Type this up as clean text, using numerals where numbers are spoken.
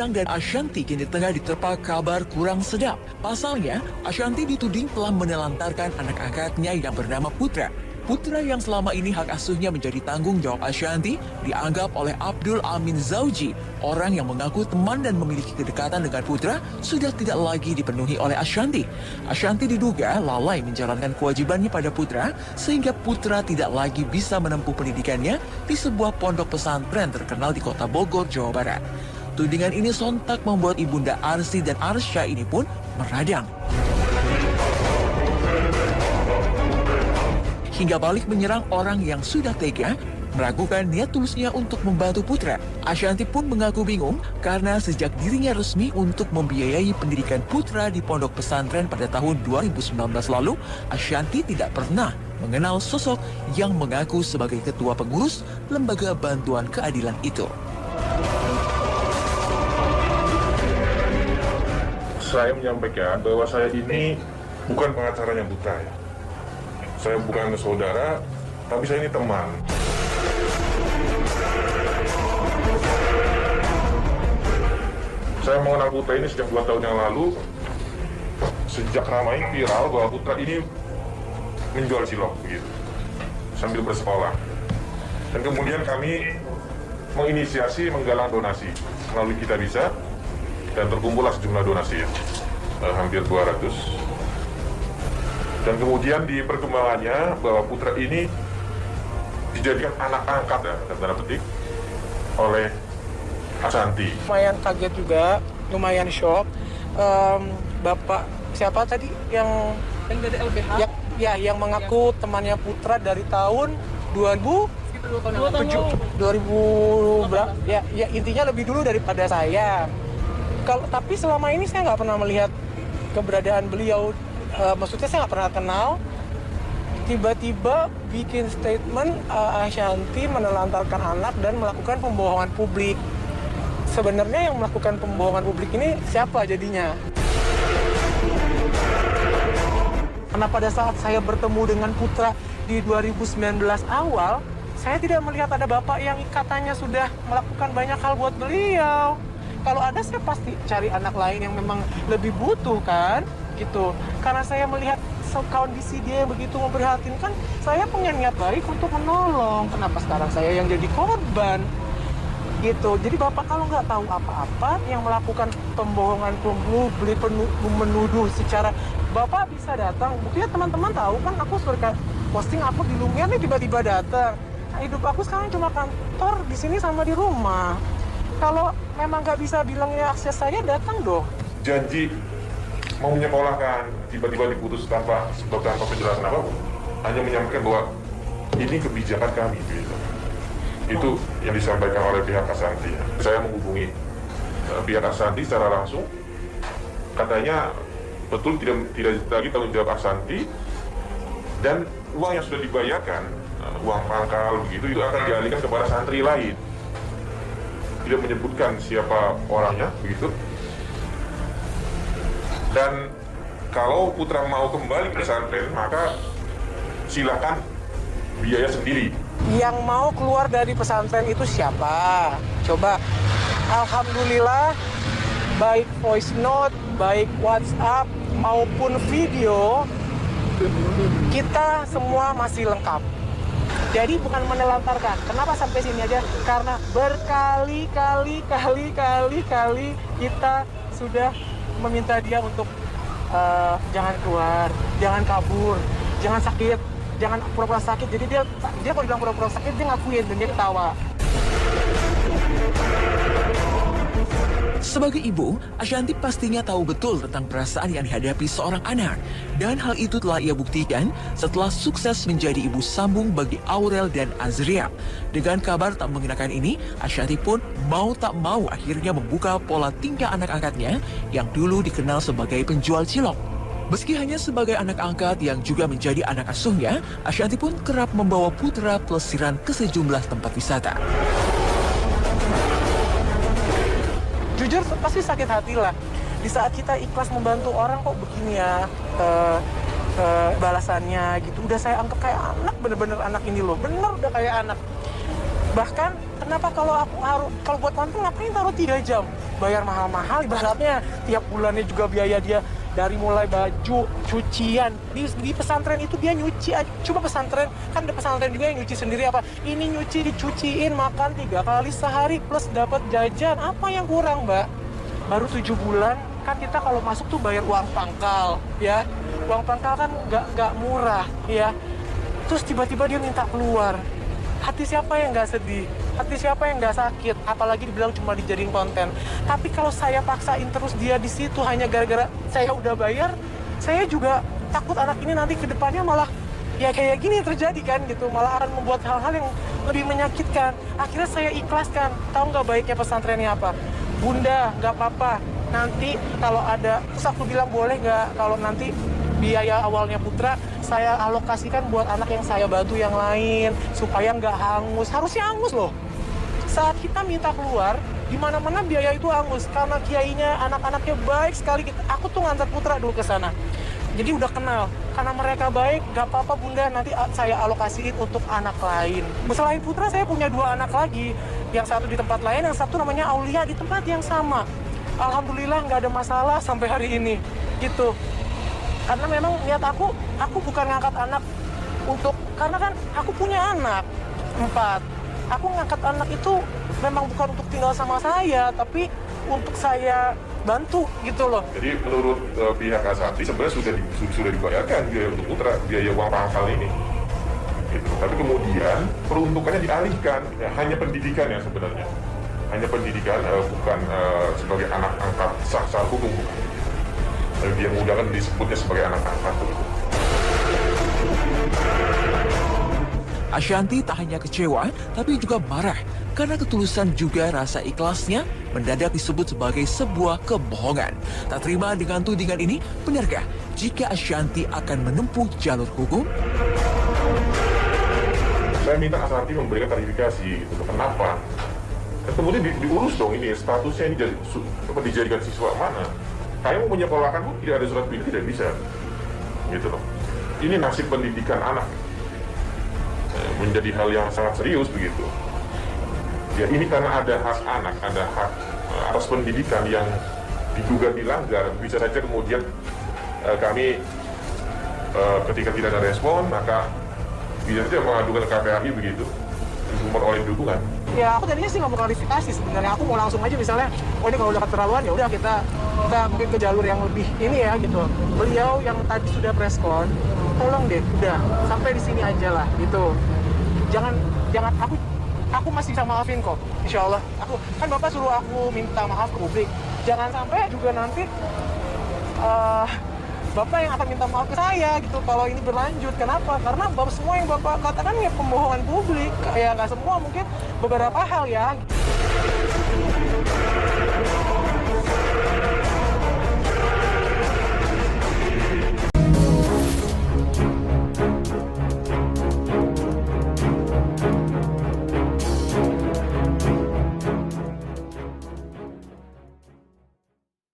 Endang dan Ashanti kini tengah diterpa kabar kurang sedap. Pasalnya, Ashanti dituding telah menelantarkan anak angkatnya yang bernama Putra. Putra yang selama ini hak asuhnya menjadi tanggung jawab Ashanti dianggap oleh Abdul Amin Zauji, orang yang mengaku teman dan memiliki kedekatan dengan Putra, sudah tidak lagi dipenuhi oleh Ashanti. Ashanti diduga lalai menjalankan kewajibannya pada Putra, sehingga Putra tidak lagi bisa menempuh pendidikannya di sebuah pondok pesantren terkenal di kota Bogor, Jawa Barat. Tudingan ini sontak membuat Ibunda Arsi dan Arsya ini pun meradang. Hingga balik menyerang orang yang sudah tega, meragukan niat tulusnya untuk membantu Putra. Ashanti pun mengaku bingung karena sejak dirinya resmi untuk membiayai pendidikan Putra di pondok pesantren pada tahun 2019 lalu, Ashanti tidak pernah mengenal sosok yang mengaku sebagai ketua pengurus Lembaga Bantuan Keadilan itu. Saya menyampaikan bahwa saya ini bukan pengacaranya Putra ya. Saya bukan saudara, tapi saya ini teman. Saya mengenal Putra ini sejak 2 tahun yang lalu, sejak ramai viral bahwa Putra ini menjual cilok begitu, sambil bersekolah. Dan kemudian kami menginisiasi menggalang donasi melalui Kita Bisa, dan terkumpullah sejumlah donasi ya, hampir 200. Dan kemudian di perkembangannya bahwa Putra ini dijadikan anak angkat ya, tanda petik, oleh Ashanti. Lumayan kaget juga, lumayan shock. Bapak siapa tadi yang dari LBH? Yang mengaku temannya Putra dari tahun 2007, berapa? Ya intinya lebih dulu daripada saya. Tapi selama ini saya nggak pernah melihat keberadaan beliau. Maksudnya saya nggak pernah kenal. Tiba-tiba bikin statement Ashanti menelantarkan anak dan melakukan pembohongan publik. Sebenarnya yang melakukan pembohongan publik ini siapa jadinya? Karena pada saat saya bertemu dengan Putra di 2019 awal, saya tidak melihat ada bapak yang katanya sudah melakukan banyak hal buat beliau. Kalau ada, saya pasti cari anak lain yang memang lebih butuh kan, gitu. Karena saya melihat kondisi dia yang begitu memprihatinkan, saya punya niat baik untuk menolong. Kenapa sekarang saya yang jadi korban? Gitu. Jadi bapak kalau nggak tahu apa-apa, yang melakukan pembohongan publik, menuduh secara, bapak bisa datang. Buktinya teman-teman tahu kan, aku suka posting aku di Lumiar nih, tiba-tiba datang. Nah, hidup aku sekarang cuma kantor di sini sama di rumah. Kalau memang nggak bisa bilangnya akses saya, datang dong. Janji mau menyekolahkan, tiba-tiba diputus tanpa penjelasan apapun. Hanya menyampaikan bahwa ini kebijakan kami. Gitu. Itu yang disampaikan oleh pihak Ashanti. Saya menghubungi pihak Ashanti secara langsung. Katanya betul tidak lagi tanggung jawab Ashanti, dan uang yang sudah dibayarkan, uang pangkal begitu, itu akan dialihkan kepada santri lain. Tidak menyebutkan siapa orangnya begitu. Dan kalau Putra mau kembali ke pesantren, maka silakan biaya sendiri. Yang mau keluar dari pesantren itu siapa? Coba. Alhamdulillah, baik voice note, baik WhatsApp maupun video, kita semua masih lengkap. Jadi bukan menelantarkan. Kenapa sampai sini aja? Karena berkali-kali kita sudah meminta dia untuk jangan keluar, jangan kabur, jangan sakit, jangan pura-pura sakit. Jadi dia kalau bilang pura-pura sakit, dia ngakuin dan dia ketawa. Sebagai ibu, Ashanti pastinya tahu betul tentang perasaan yang dihadapi seorang anak. Dan hal itu telah ia buktikan setelah sukses menjadi ibu sambung bagi Aurel dan Azriel. Dengan kabar tak mengenakan ini, Ashanti pun mau tak mau akhirnya membuka pola tingkah anak angkatnya yang dulu dikenal sebagai penjual cilok. Meski hanya sebagai anak angkat yang juga menjadi anak asuhnya, Ashanti pun kerap membawa Putra pelesiran ke sejumlah tempat wisata. Jujur pasti sakit hati lah. Di saat kita ikhlas membantu orang kok begini ya balasannya gitu. Udah saya anggap kayak anak, bener-bener anak ini loh. Bener udah kayak anak. Bahkan kenapa kalau buat nonton ngapain taruh 3 jam? Bayar mahal-mahal, ibaratnya tiap bulannya juga biaya dia dari mulai baju, cucian. Di pesantren itu dia nyuci. Coba pesantren, kan ada pesantren juga yang nyuci sendiri apa? Ini nyuci, dicuciin, makan 3 kali sehari plus dapat jajan. Apa yang kurang, Mbak? Baru 7 bulan, kan kita kalau masuk tuh bayar uang pangkal, ya. Uang pangkal kan nggak murah, ya. Terus tiba-tiba dia minta keluar. Hati siapa yang nggak sedih? Hati siapa yang nggak sakit? Apalagi dibilang cuma dijadiin konten. Tapi kalau saya paksain terus dia di situ hanya gara-gara saya udah bayar, saya juga takut anak ini nanti ke depannya malah ya kayak gini terjadi kan gitu. Malah akan membuat hal-hal yang lebih menyakitkan. Akhirnya saya ikhlaskan. Tahu nggak baiknya pesantrennya apa? Bunda, nggak apa-apa. Nanti kalau ada, terus aku bilang boleh nggak kalau nanti biaya awalnya Putra saya alokasikan buat anak yang saya bantu yang lain supaya nggak hangus. Harusnya hangus loh. Saat kita minta keluar, di mana-mana biaya itu hangus karena kiainya anak-anaknya baik sekali. Aku tuh ngantar Putra dulu ke sana. Jadi udah kenal. Karena mereka baik, nggak apa-apa Bunda, nanti saya alokasiin untuk anak lain. Selain Putra, saya punya 2 anak lagi. Yang satu di tempat lain, yang satu namanya Aulia di tempat yang sama. Alhamdulillah nggak ada masalah sampai hari ini. Gitu. Karena memang niat aku bukan ngangkat anak karena kan aku punya anak 4. Aku ngangkat anak itu memang bukan untuk tinggal sama saya, tapi untuk saya bantu gitu loh. Jadi menurut pihak Ashanti sebenarnya sudah dibayarkan biaya untuk Putra, biaya uang pangkal ini. Gitu. Tapi kemudian peruntukannya dialihkan, ya, hanya pendidikan ya sebenarnya. Hanya pendidikan, bukan sebagai anak angkat sah secara hukum. Dia mudah kan disebutnya sebagai anak angkat begitu. Ashanti tak hanya kecewa, tapi juga marah karena ketulusan juga rasa ikhlasnya mendadak disebut sebagai sebuah kebohongan. Tak terima dengan tudingan ini, benarkah jika Ashanti akan menempuh jalur hukum? Saya minta Ashanti memberikan klarifikasi gitu, kenapa? Dan kemudian diurus dong ini statusnya ini dijadikan siswa mana? Kayak mau menyekolahkan pun tidak ada surat pilih, tidak bisa. Gitu loh. Ini nasib pendidikan anak. Menjadi hal yang sangat serius begitu. Ya ini karena ada hak anak, ada hak atas pendidikan yang diduga dilanggar. Bisa saja kemudian kami ketika tidak ada respon, maka bisa saja mengadukan ke KPAI begitu. Memperoleh dukungan. Ya aku tadinya sih nggak mau klarifikasi sebenarnya. Aku mau langsung aja misalnya, oh ini kalau udah keterlaluan ya udah kita mungkin ke jalur yang lebih ini ya gitu. Beliau yang tadi sudah preskon, tolong deh udah sampai di sini aja lah gitu. Jangan aku masih bisa maafin kok, insya Allah. Aku kan Bapak suruh aku minta maaf ke publik. Jangan sampai juga nanti Bapak yang akan minta maaf ke saya gitu kalau ini berlanjut. Kenapa? Karena semua yang Bapak katakan ya pembohongan publik. Ya nggak semua, mungkin beberapa hal ya.